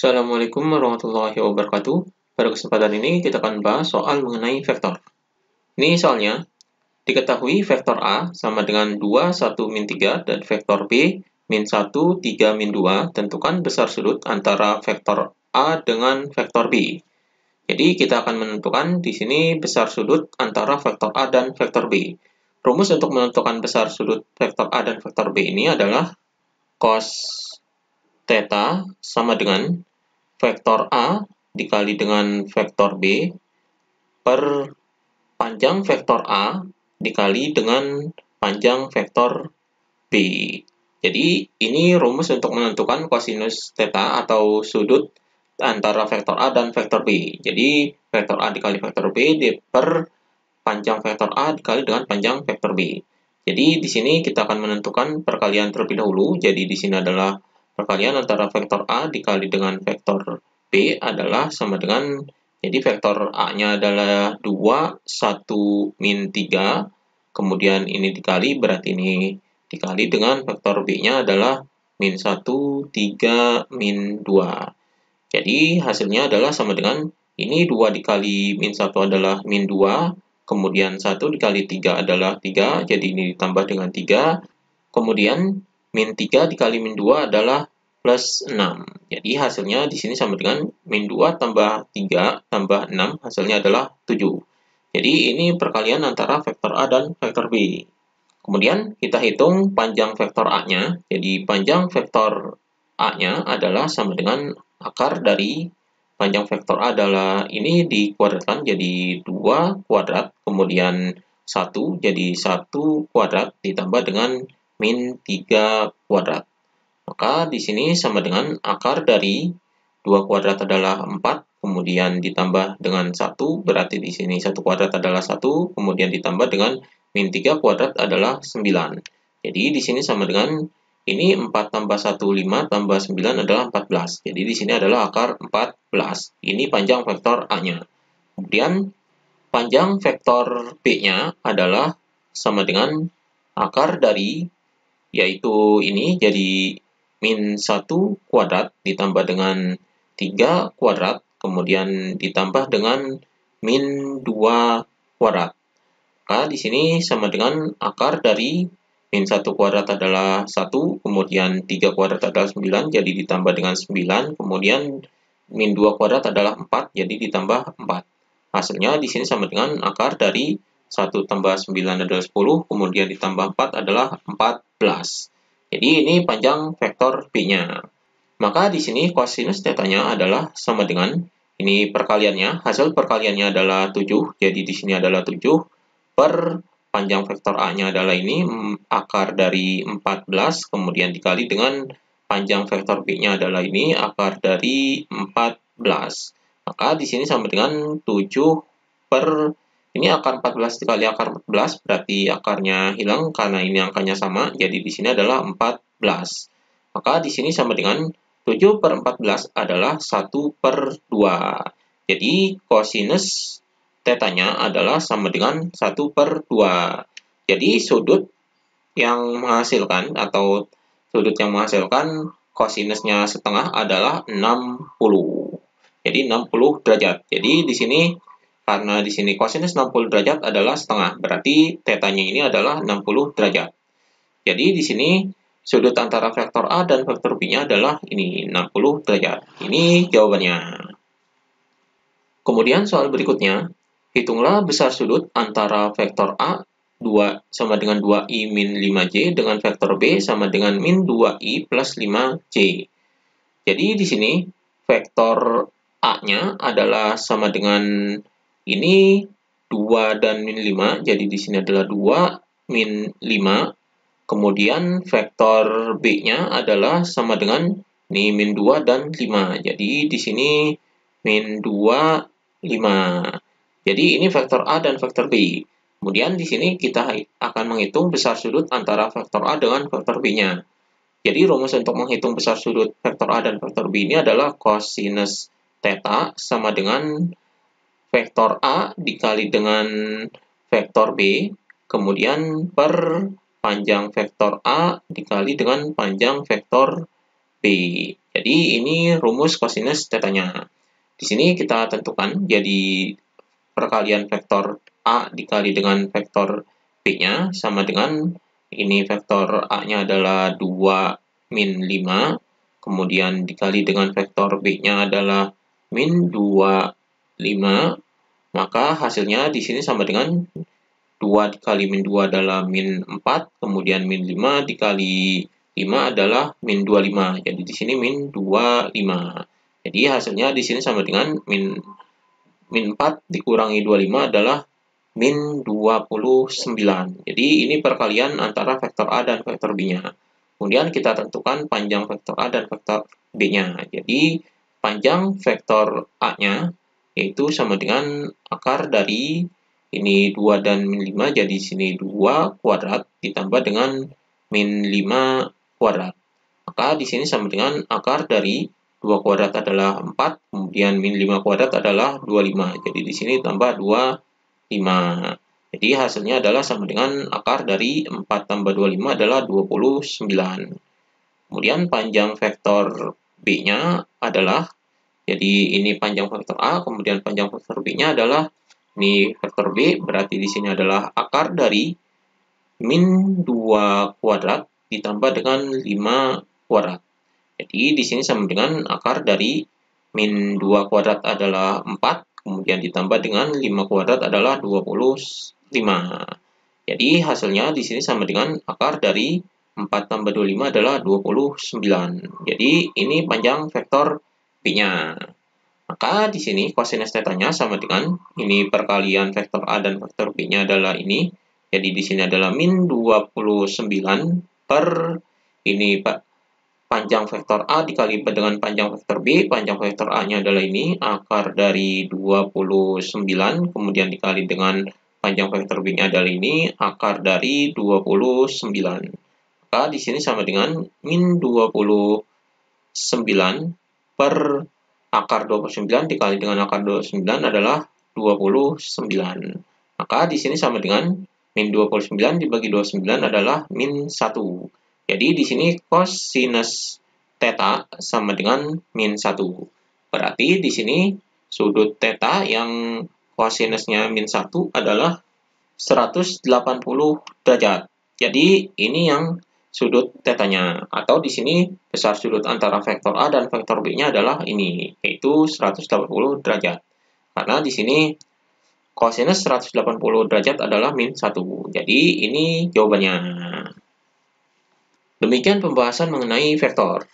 Assalamualaikum warahmatullahi wabarakatuh. Pada kesempatan ini kita akan bahas soal mengenai vektor. Ini soalnya, diketahui vektor A sama dengan 2, 1, min 3 dan vektor B min 1, 3, min 2. Tentukan besar sudut antara vektor A dengan vektor B. Jadi kita akan menentukan di sini besar sudut antara vektor A dan vektor B. Rumus untuk menentukan besar sudut vektor A dan vektor B ini adalah cos theta sama dengan vektor A dikali dengan vektor B per panjang vektor A dikali dengan panjang vektor B. Jadi, ini rumus untuk menentukan kosinus theta atau sudut antara vektor A dan vektor B. Jadi, vektor A dikali vektor B per panjang vektor A dikali dengan panjang vektor B. Jadi, di sini kita akan menentukan perkalian terlebih dahulu. Jadi, di sini adalah perkalian antara vektor A dikali dengan vektor B adalah sama dengan, jadi vektor A-nya adalah 2, 1, min 3, kemudian ini dikali, berarti ini dikali dengan vektor B-nya adalah min 1, 3, min 2. Jadi hasilnya adalah sama dengan, ini 2 dikali min 1 adalah min 2, kemudian 1 dikali 3 adalah 3, jadi ini ditambah dengan 3, kemudian min 3 dikali min 2 adalah plus 6. Jadi hasilnya di sini sama dengan min 2 tambah 3 tambah 6, hasilnya adalah 7. Jadi ini perkalian antara vektor A dan vektor B. Kemudian kita hitung panjang vektor A-nya. Jadi panjang vektor A-nya adalah sama dengan akar dari panjang vektor A adalah ini dikuadratkan jadi 2 kuadrat, kemudian 1 jadi 1 kuadrat ditambah dengan min 3 kuadrat. Maka di sini sama dengan akar dari 2 kuadrat adalah 4, kemudian ditambah dengan 1, berarti di sini 1 kuadrat adalah 1, kemudian ditambah dengan min 3 kuadrat adalah 9. Jadi di sini sama dengan, ini 4 tambah 1, 5, tambah 9 adalah 14. Jadi di sini adalah akar 14. Ini panjang vektor A-nya. Kemudian panjang vektor B-nya adalah sama dengan akar dari, yaitu ini jadi min 1 kuadrat ditambah dengan 3 kuadrat, kemudian ditambah dengan min 2 kuadrat. Maka di sini sama dengan akar dari min 1 kuadrat adalah 1, kemudian 3 kuadrat adalah 9, jadi ditambah dengan 9, kemudian min 2 kuadrat adalah 4, jadi ditambah 4. Hasilnya di sini sama dengan akar dari 1 tambah 9 adalah 10, kemudian ditambah 4 adalah 14. Jadi ini panjang vektor B-nya. Maka di sini kosinus theta-nya adalah sama dengan, ini perkaliannya, hasil perkaliannya adalah 7, jadi di sini adalah 7, per panjang vektor A-nya adalah ini, akar dari 14, kemudian dikali dengan panjang vektor B-nya adalah ini, akar dari 14. Maka di sini sama dengan 7 per, ini akar 14 dikali akar 14, berarti akarnya hilang karena ini angkanya sama, jadi di sini adalah 14. Maka di sini sama dengan 7 per 14 adalah 1 per 2. Jadi kosinus theta-nya adalah sama dengan 1 per 2. Jadi sudut yang menghasilkan atau sudut yang menghasilkan kosinusnya setengah adalah 60. Jadi 60 derajat. Jadi di sini karena di sini kosinus 60 derajat adalah setengah, berarti theta-nya ini adalah 60 derajat. Jadi di sini sudut antara vektor A dan vektor B-nya adalah ini 60 derajat. Ini jawabannya. Kemudian soal berikutnya, hitunglah besar sudut antara vektor A 2 sama dengan 2i min 5j dengan vektor B sama dengan min 2i plus 5j. Jadi di sini vektor A-nya adalah sama dengan ini 2 dan min 5, jadi di sini adalah 2 min 5. Kemudian vektor B-nya adalah sama dengan ini min 2 dan 5. Jadi di sini min 2, 5. Jadi ini vektor A dan vektor B. Kemudian di sini kita akan menghitung besar sudut antara vektor A dengan vektor B-nya. Jadi rumus untuk menghitung besar sudut vektor A dan vektor B ini adalah kosinus theta sama dengan vektor A dikali dengan vektor B, kemudian per panjang vektor A dikali dengan panjang vektor B. Jadi ini rumus kosinus tetanya. Di sini kita tentukan jadi perkalian vektor A dikali dengan vektor B-nya sama dengan ini vektor A-nya adalah 2 min 5, kemudian dikali dengan vektor B-nya adalah min 2, 5, maka hasilnya di sini sama dengan 2 dikali min 2 adalah min 4, kemudian min 5 dikali 5 adalah min 25. Jadi di sini min 25. Jadi hasilnya di sini sama dengan min 4 dikurangi 25 adalah min 29. Jadi ini perkalian antara vektor A dan vektor B-nya. Kemudian kita tentukan panjang vektor A dan vektor B-nya. Jadi panjang vektor A-nya yaitu sama dengan akar dari ini 2 dan min 5, jadi sini 2 kuadrat ditambah dengan min 5 kuadrat. Maka di sini sama dengan akar dari 2 kuadrat adalah 4, kemudian min 5 kuadrat adalah 25. Jadi di sini tambah 25. Jadi hasilnya adalah sama dengan akar dari 4 tambah 25 adalah 29. Kemudian panjang vektor B-nya adalah, jadi ini panjang vektor A, kemudian panjang vektor B-nya adalah, ini vektor B, berarti di sini adalah akar dari min 2 kuadrat ditambah dengan 5 kuadrat. Jadi di sini sama dengan akar dari min 2 kuadrat adalah 4, kemudian ditambah dengan 5 kuadrat adalah 25. Jadi hasilnya di sini sama dengan akar dari 4 tambah 25 adalah 29. Jadi ini panjang vektor B-nya. Maka di sini kosinus tetanya sama dengan ini perkalian vektor A dan vektor B-nya adalah ini. Jadi di sini adalah min 29 per ini panjang vektor A dikali dengan panjang vektor B. Panjang vektor A-nya adalah ini, akar dari 29, kemudian dikali dengan panjang vektor B-nya adalah ini, akar dari 29. Maka di sini sama dengan min 29 per akar 29 dikali dengan akar 29 adalah 29. Maka di sini sama dengan min 29 dibagi 29 adalah min 1. Jadi di sini kosinus theta sama dengan min 1. Berarti di sini sudut theta yang kosinusnya min 1 adalah 180 derajat. Jadi ini yang sudut tetanya, atau di sini besar sudut antara vektor A dan vektor B-nya adalah ini, yaitu 180 derajat. Karena di sini kosinus 180 derajat adalah min 1. Jadi ini jawabannya. Demikian pembahasan mengenai vektor.